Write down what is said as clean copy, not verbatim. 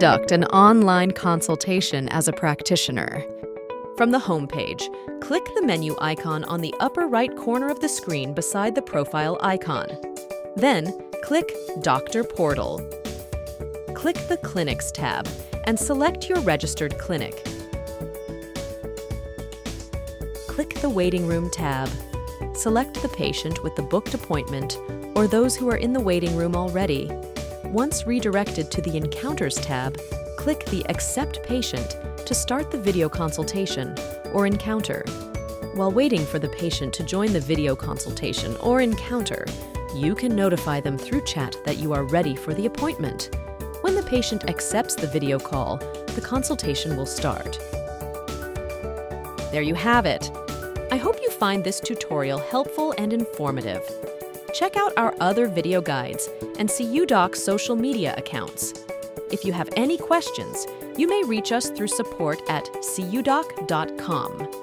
conduct an online consultation as a practitioner. From the homepage, click the menu icon on the upper right corner of the screen beside the profile icon. Then, click Doctor Portal. Click the Clinics tab and select your registered clinic. Click the Waiting Room tab. Select the patient with the booked appointment or those who are in the waiting room already. Once redirected to the Encounters tab, click the Accept Patient to start the video consultation or encounter. While waiting for the patient to join the video consultation or encounter, you can notify them through chat that you are ready for the appointment. When the patient accepts the video call, the consultation will start. There you have it. I hope you find this tutorial helpful and informative. Check out our other video guides and SeeYouDoc social media accounts. If you have any questions, you may reach us through support at SeeYouDoc.com.